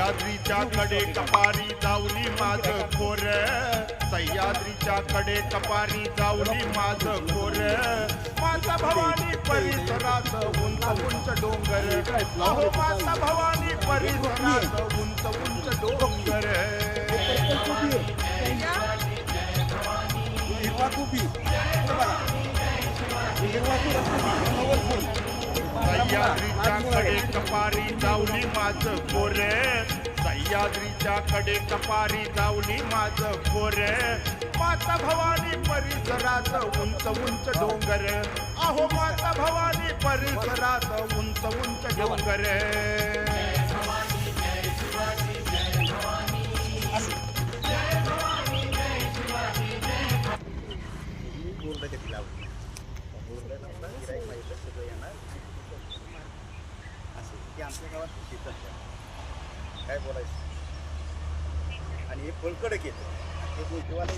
सह्याद्रीच्या कडे कपारी जाऊली माझं खोर, सह्याद्रीच्या कडे कपारी जाऊली माझं खोर, माता भवानी परिसरात उंच उंच डोंगर, अहो माता भवानी परिसरात उंच उंच डोंगर, सह्याद्रीच्या कडे कपारी जाऊली माझं खोर, सह्याद्रीच्या कडे कपारी जाऊली माझं खोर, माता भवानी परिसरात उंच उंच डोंगर, अहो माता भवानी परिसरात उंच उंच डोंगर, आमच्या गावात शेतात काय बोलायचं आणि हे फळकडे येतं हे गोष्टीवाला